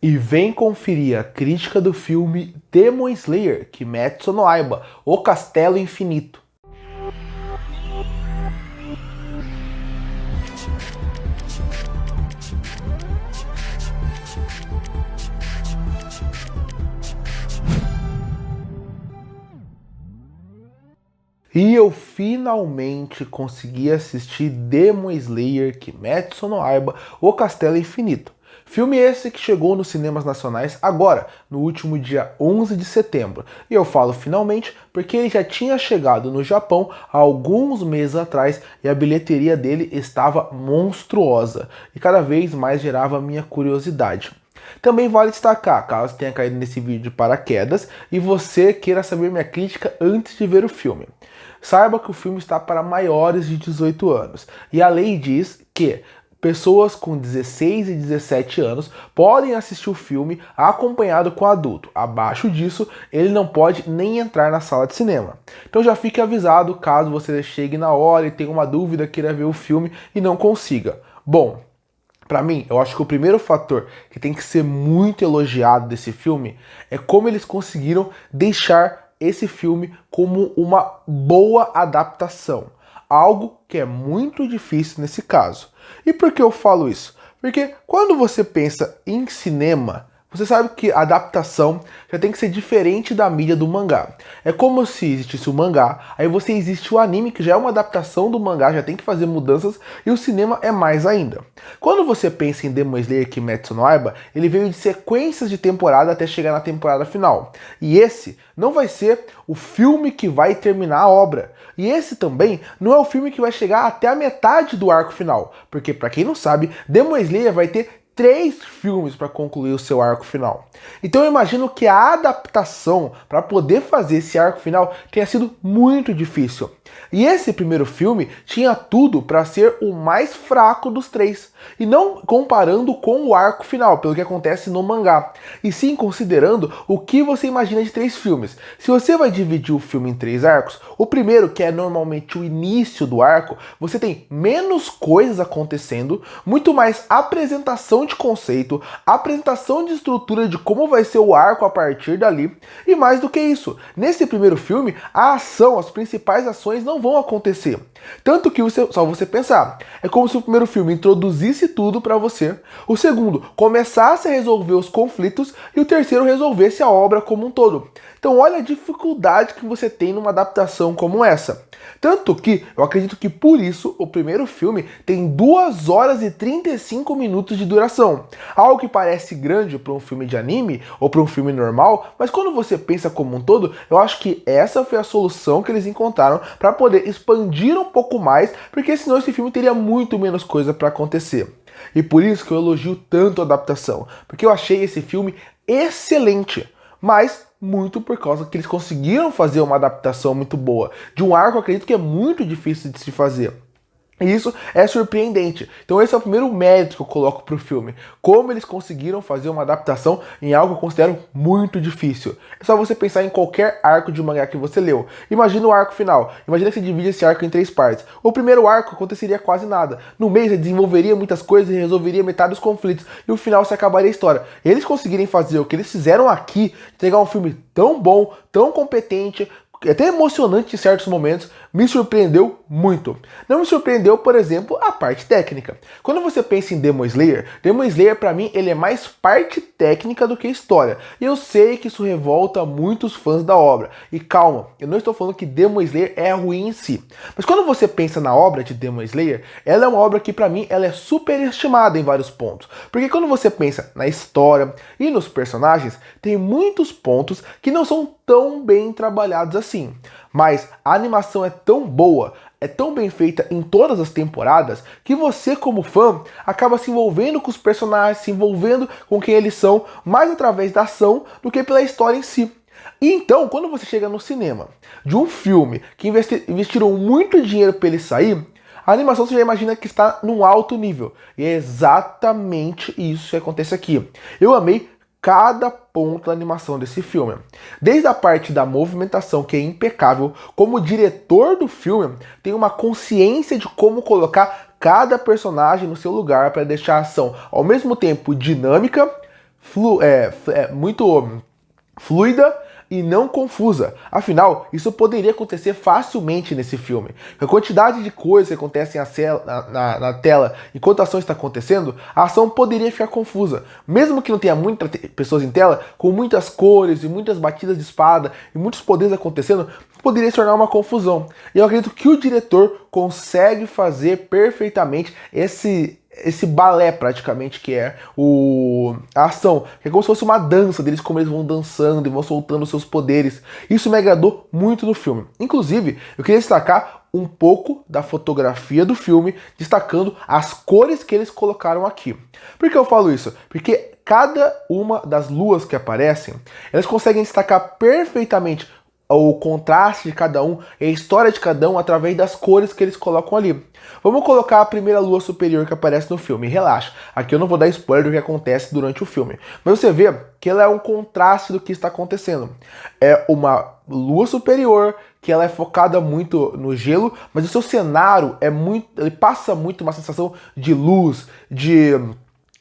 E vem conferir a crítica do filme Demon Slayer, Kimetsu no Yaiba, O Castelo Infinito. E eu finalmente consegui assistir Demon Slayer, Kimetsu no Yaiba, O Castelo Infinito. Filme esse que chegou nos cinemas nacionais agora, no último dia 11 de setembro. E eu falo finalmente porque ele já tinha chegado no Japão há alguns meses atrás e a bilheteria dele estava monstruosa e cada vez mais gerava minha curiosidade. Também vale destacar, caso tenha caído nesse vídeo de paraquedas e você queira saber minha crítica antes de ver o filme. Saiba que o filme está para maiores de 18 anos e a lei diz que pessoas com 16 e 17 anos podem assistir o filme acompanhado com adulto. Abaixo disso, ele não pode nem entrar na sala de cinema. Então já fique avisado caso você chegue na hora e tenha uma dúvida, queira ver o filme e não consiga. Bom, pra mim, eu acho que o primeiro fator que tem que ser muito elogiado desse filme é como eles conseguiram deixar esse filme como uma boa adaptação. Algo que é muito difícil nesse caso. E por que eu falo isso? Porque quando você pensa em cinema, você sabe que a adaptação já tem que ser diferente da mídia do mangá. É como se existisse o mangá, aí você existe o anime, que já é uma adaptação do mangá, já tem que fazer mudanças, e o cinema é mais ainda. Quando você pensa em Demon Slayer Kimetsu no Yaiba, ele veio de sequências de temporada até chegar na temporada final. E esse não vai ser o filme que vai terminar a obra. E esse também não é o filme que vai chegar até a metade do arco final. Porque, pra quem não sabe, Demon Slayer vai ter 3 filmes para concluir o seu arco final. Então eu imagino que a adaptação para poder fazer esse arco final tenha sido muito difícil. E esse primeiro filme tinha tudo para ser o mais fraco dos 3. E não comparando com o arco final, pelo que acontece no mangá. E sim considerando o que você imagina de 3 filmes. Se você vai dividir o filme em 3 arcos, o primeiro, que é normalmente o início do arco, você tem menos coisas acontecendo, muito mais apresentação de conceito, apresentação de estrutura de como vai ser o arco a partir dali, e mais do que isso, nesse primeiro filme, a ação, as principais ações não vão acontecer. Tanto que só você pensar, é como se o primeiro filme introduzisse tudo para você, o segundo começasse a resolver os conflitos e o terceiro resolvesse a obra como um todo. Então olha a dificuldade que você tem numa adaptação como essa. Tanto que eu acredito que por isso o primeiro filme tem 2 horas e 35 minutos de duração. Algo que parece grande para um filme de anime ou para um filme normal, mas quando você pensa como um todo, eu acho que essa foi a solução que eles encontraram para poder expandir um pouco mais, porque senão esse filme teria muito menos coisa para acontecer. E por isso que eu elogio tanto a adaptação, porque eu achei esse filme excelente, mas muito por causa que eles conseguiram fazer uma adaptação muito boa de um arco, eu acredito que é muito difícil de se fazer. E isso é surpreendente. Então esse é o primeiro mérito que eu coloco pro filme. Como eles conseguiram fazer uma adaptação em algo que eu considero muito difícil. É só você pensar em qualquer arco de mangá que você leu. Imagina o arco final. Imagina que você divide esse arco em 3 partes. O primeiro arco aconteceria quase nada. No meio você desenvolveria muitas coisas e resolveria metade dos conflitos. E o final se acabaria a história. Eles conseguirem fazer o que eles fizeram aqui, entregar um filme tão bom, tão competente, até emocionante em certos momentos, me surpreendeu muito. Não me surpreendeu, por exemplo, a parte técnica. Quando você pensa em Demon Slayer pra mim ele é mais parte técnica do que história. E eu sei que isso revolta muitos fãs da obra. E calma, eu não estou falando que Demon Slayer é ruim em si. Mas quando você pensa na obra de Demon Slayer, ela é uma obra que pra mim ela é superestimada em vários pontos. Porque quando você pensa na história e nos personagens, tem muitos pontos que não são tão bem trabalhados assim. Mas a animação é tão boa, é tão bem feita em todas as temporadas, que você como fã acaba se envolvendo com os personagens, se envolvendo com quem eles são, mais através da ação do que pela história em si. E então, quando você chega no cinema de um filme que investiram muito dinheiro para ele sair, a animação você já imagina que está num alto nível. E é exatamente isso que acontece aqui. Eu amei cada ponto da animação desse filme. Desde a parte da movimentação, que é impecável, como o diretor do filme tem uma consciência de como colocar cada personagem no seu lugar para deixar a ação ao mesmo tempo dinâmica, muito fluida e não confusa. Afinal, isso poderia acontecer facilmente nesse filme. A quantidade de coisas que acontecem na tela enquanto a ação está acontecendo, a ação poderia ficar confusa. Mesmo que não tenha muitas pessoas em tela, com muitas cores e muitas batidas de espada e muitos poderes acontecendo, poderia se tornar uma confusão. E eu acredito que o diretor consegue fazer perfeitamente esse balé praticamente que é a ação, que é como se fosse uma dança deles, como eles vão dançando e vão soltando seus poderes. Isso me agradou muito no filme. Inclusive, eu queria destacar um pouco da fotografia do filme, destacando as cores que eles colocaram aqui. Por que eu falo isso? Porque cada uma das luas que aparecem, elas conseguem destacar perfeitamente o contraste de cada um e a história de cada um através das cores que eles colocam ali. Vamos colocar a primeira lua superior que aparece no filme. Relaxa, aqui eu não vou dar spoiler do que acontece durante o filme. Mas você vê que ela é um contraste do que está acontecendo. É uma lua superior que ela é focada muito no gelo, mas o seu cenário ele passa muito uma sensação de luz, de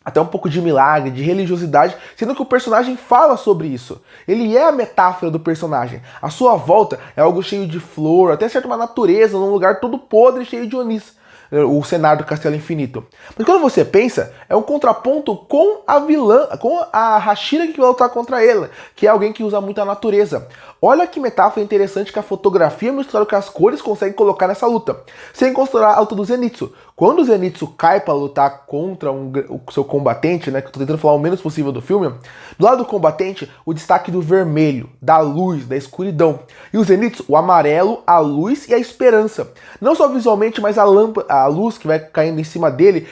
até um pouco de milagre, de religiosidade, sendo que o personagem fala sobre isso. Ele é a metáfora do personagem. A sua volta é algo cheio de flor, até certa uma natureza, num lugar todo podre, cheio de onis. O cenário do Castelo Infinito. Mas quando você pensa, é um contraponto com a vilã, com a Hashira que vai lutar contra ela, que é alguém que usa muito a natureza. Olha que metáfora interessante que a fotografia misturada com as cores consegue colocar nessa luta. Sem considerar a luta do Zenitsu. Quando o Zenitsu cai para lutar contra o seu combatente, né, que eu tô tentando falar o menos possível do filme, do lado do combatente, o destaque do vermelho, da luz, da escuridão. E o Zenitsu, o amarelo, a luz e a esperança. Não só visualmente, mas a luz que vai caindo em cima dele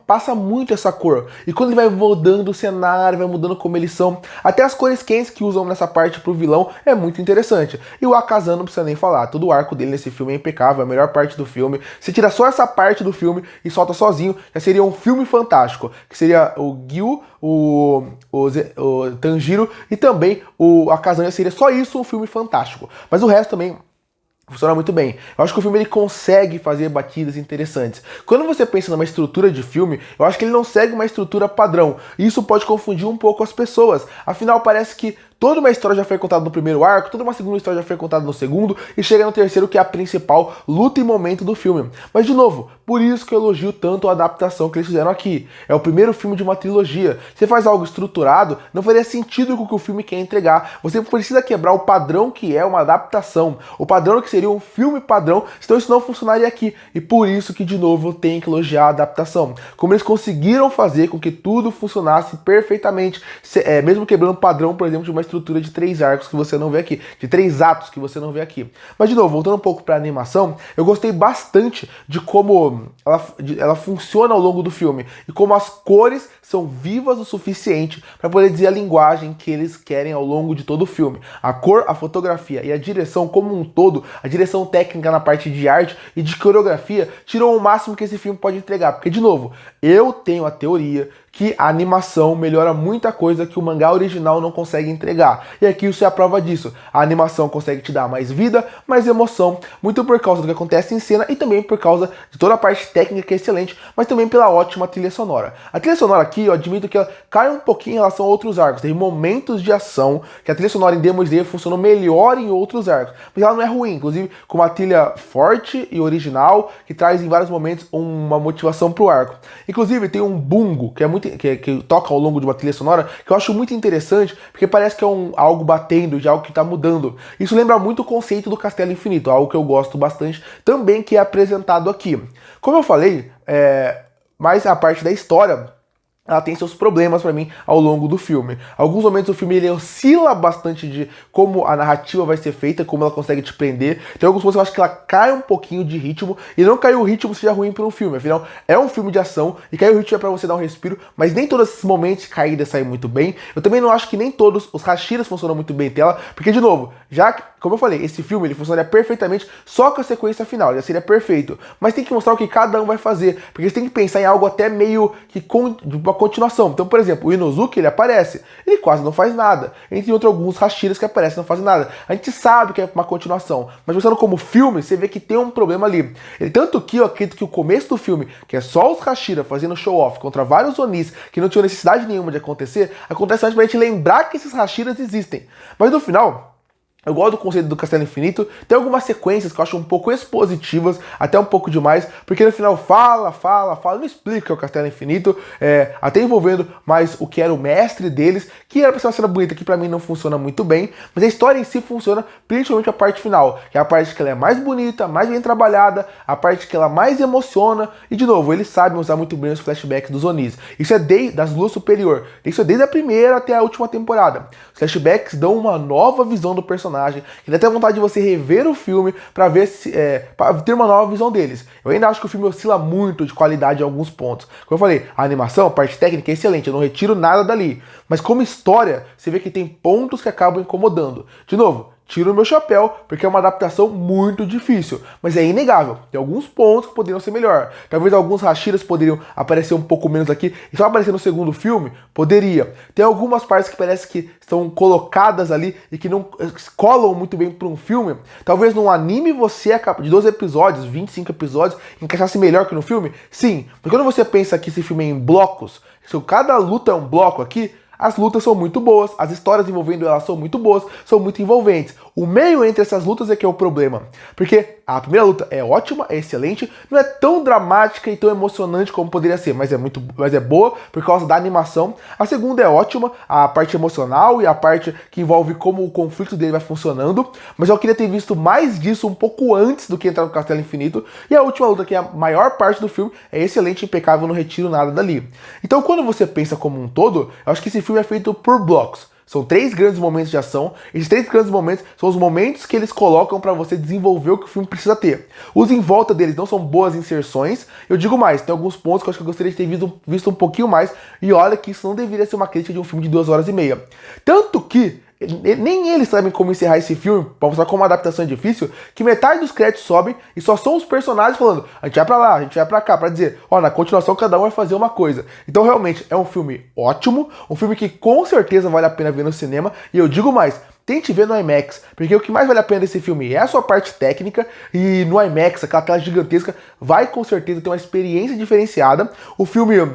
passa muito essa cor. E quando ele vai mudando o cenário, vai mudando como eles são, até as cores quentes que usam nessa parte pro vilão é muito interessante. E o Akaza não precisa nem falar, todo o arco dele nesse filme é impecável, é a melhor parte do filme. Se tira só essa parte do filme e solta sozinho, já seria um filme fantástico, que seria o Gyu, o Tanjiro e também o Akazan, seria só isso um filme fantástico. Mas o resto também funciona muito bem. Eu acho que o filme ele consegue fazer batidas interessantes. Quando você pensa numa estrutura de filme, eu acho que ele não segue uma estrutura padrão. E isso pode confundir um pouco as pessoas. Afinal, parece que toda uma história já foi contada no primeiro arco, toda uma segunda história já foi contada no segundo, e chega no terceiro, que é a principal luta e momento do filme. Mas, de novo, por isso que eu elogio tanto a adaptação que eles fizeram aqui. É o primeiro filme de uma trilogia. Você faz algo estruturado, não faria sentido com o que o filme quer entregar. Você precisa quebrar o padrão que é uma adaptação, o padrão que seria um filme padrão, senão isso não funcionaria aqui. E por isso que, de novo, eu tenho que elogiar a adaptação. Como eles conseguiram fazer com que tudo funcionasse perfeitamente, mesmo quebrando o padrão, por exemplo, de uma estrutura de 3 arcos que você não vê aqui, de 3 atos que você não vê aqui. Mas, de novo, voltando um pouco para a animação, eu gostei bastante de como ela funciona ao longo do filme e como as cores são vivas o suficiente para poder dizer a linguagem que eles querem ao longo de todo o filme. A cor, a fotografia e a direção como um todo, a direção técnica na parte de arte e de coreografia, tiram o máximo que esse filme pode entregar. Porque, de novo, eu tenho a teoria que a animação melhora muita coisa que o mangá original não consegue entregar. E aqui isso é a prova disso. A animação consegue te dar mais vida, mais emoção, muito por causa do que acontece em cena e também por causa de toda a parte técnica que é excelente, mas também pela ótima trilha sonora. A trilha sonora aqui, eu admito que ela cai um pouquinho em relação a outros arcos. Tem momentos de ação que a trilha sonora em Demon Slayer funcionou melhor em outros arcos, mas ela não é ruim, inclusive com uma trilha forte e original que traz em vários momentos uma motivação pro arco. Inclusive tem um bungo que é muito que toca ao longo de uma trilha sonora, que eu acho muito interessante, porque parece que é algo batendo, de algo que está mudando. Isso lembra muito o conceito do Castelo Infinito, algo que eu gosto bastante também, que é apresentado aqui. Como eu falei, mais a parte da história, ela tem seus problemas pra mim ao longo do filme. Alguns momentos o filme ele oscila bastante de como a narrativa vai ser feita, como ela consegue te prender. Tem alguns momentos eu acho que ela cai um pouquinho de ritmo, e não cair o ritmo seja ruim para um filme. Afinal, é um filme de ação, e cair o ritmo é pra você dar um respiro, mas nem todos esses momentos de caída saem muito bem. Eu também não acho que nem todos os Hashiras funcionam muito bem em tela, porque, de novo, já que, como eu falei, esse filme ele funcionaria perfeitamente só com a sequência final, já seria perfeito. Mas tem que mostrar o que cada um vai fazer, porque você tem que pensar em algo até meio que de uma uma continuação. Então, por exemplo, o Inosuke, ele aparece, ele quase não faz nada. Entre outros alguns Hashiras que aparecem e não fazem nada. A gente sabe que é uma continuação, mas pensando como filme, você vê que tem um problema ali. Tanto que eu acredito que o começo do filme, que é só os Hashira fazendo show-off contra vários Onis que não tinham necessidade nenhuma de acontecer, acontece antes pra gente lembrar que esses Hashiras existem. Mas no final, eu gosto do conceito do Castelo Infinito. Tem algumas sequências que eu acho um pouco expositivas, até um pouco demais, porque no final fala, não explica o que é o Castelo Infinito, até envolvendo mais o que era o mestre deles, que era pra ser uma cena bonita, que pra mim não funciona muito bem, mas a história em si funciona, principalmente a parte final, que é a parte que ela é mais bonita, mais bem trabalhada, a parte que ela mais emociona, e de novo, eles sabem usar muito bem os flashbacks dos Onis. Isso é das Luas Superior, isso é desde a primeira até a última temporada. Os flashbacks dão uma nova visão do personagem, que dá até vontade de você rever o filme para ver se para ter uma nova visão deles. Eu ainda acho que o filme oscila muito de qualidade em alguns pontos. Como eu falei, a animação, a parte técnica é excelente, eu não retiro nada dali. Mas como história, você vê que tem pontos que acabam incomodando. De novo, tiro o meu chapéu, porque é uma adaptação muito difícil. Mas é inegável. Tem alguns pontos que poderiam ser melhor. Talvez alguns Hashiras poderiam aparecer um pouco menos aqui. E só aparecer no segundo filme? Poderia. Tem algumas partes que parece que estão colocadas ali e que não colam muito bem para um filme. Talvez num anime você, de 12 episódios, 25 episódios, encaixasse melhor que no filme? Sim. Porque quando você pensa que esse filme é em blocos, se cada luta é um bloco aqui, as lutas são muito boas, as histórias envolvendo elas são muito boas, são muito envolventes. O meio entre essas lutas é que é o problema. Porque a primeira luta é ótima, é excelente, não é tão dramática e tão emocionante como poderia ser, mas é boa por causa da animação. A segunda é ótima, a parte emocional e a parte que envolve como o conflito dele vai funcionando. Mas eu queria ter visto mais disso um pouco antes do que entrar no Castelo Infinito. E a última luta, que é a maior parte do filme, é excelente, impecável, não retiro nada dali. Então quando você pensa como um todo, eu acho que esse filme é feito por blocos. São 3 grandes momentos de ação. Esses 3 grandes momentos são os momentos que eles colocam para você desenvolver o que o filme precisa ter. Os em volta deles não são boas inserções. Eu digo mais, tem alguns pontos que eu acho que eu gostaria de ter visto um pouquinho mais. E olha que isso não deveria ser uma crítica de um filme de 2 horas e meia. Tanto que nem eles sabem como encerrar esse filme, pra mostrar como a adaptação é difícil, que metade dos créditos sobem e só são os personagens falando, a gente vai pra lá, a gente vai pra cá, pra dizer, ó, na continuação cada um vai fazer uma coisa. Então realmente é um filme ótimo, um filme que com certeza vale a pena ver no cinema, e eu digo mais, tente ver no IMAX, porque o que mais vale a pena desse filme é a sua parte técnica, e no IMAX, aquela tela gigantesca, vai com certeza ter uma experiência diferenciada. O filme,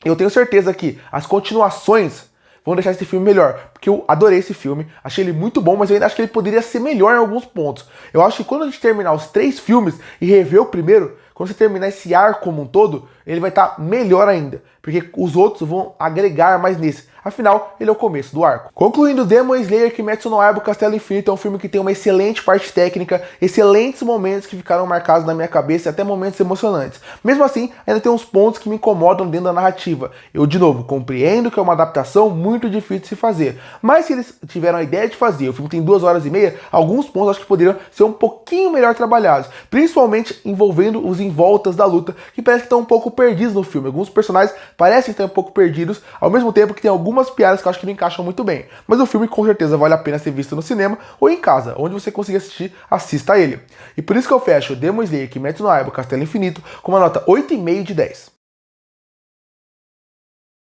eu tenho certeza que as continuações vão deixar esse filme melhor, porque eu adorei esse filme, achei ele muito bom, mas eu ainda acho que ele poderia ser melhor em alguns pontos. Eu acho que quando a gente terminar os 3 filmes e rever o primeiro, quando você terminar esse arco como um todo, ele vai estar melhor ainda, porque os outros vão agregar mais nesse. Afinal, ele é o começo do arco. Concluindo, Demon Slayer Kimetsu no Yaiba Castelo Infinito é um filme que tem uma excelente parte técnica, excelentes momentos que ficaram marcados na minha cabeça e até momentos emocionantes. Mesmo assim, ainda tem uns pontos que me incomodam dentro da narrativa. Eu, de novo, compreendo que é uma adaptação muito difícil de se fazer. Mas se eles tiveram a ideia de fazer, o filme tem 2 horas e meia, alguns pontos acho que poderiam ser um pouquinho melhor trabalhados. Principalmente envolvendo os envoltas da luta, que parece que estão um pouco perdidos no filme. Alguns personagens parecem estar um pouco perdidos, ao mesmo tempo que tem algumas piadas que eu acho que não encaixam muito bem. Mas o filme com certeza vale a pena ser visto no cinema ou em casa, onde você conseguir assistir, assista a ele. E por isso que eu fecho Demon Slayer Kimetsu no Yaiba Castelo Infinito com uma nota 8,5 de 10.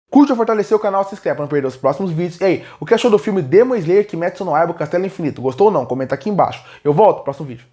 Curte ou fortalecer o canal, se inscreve para não perder os próximos vídeos. E aí, o que achou do filme Demon Slayer Kimetsu no Yaiba Castelo Infinito? Gostou ou não? Comenta aqui embaixo. Eu volto no próximo vídeo.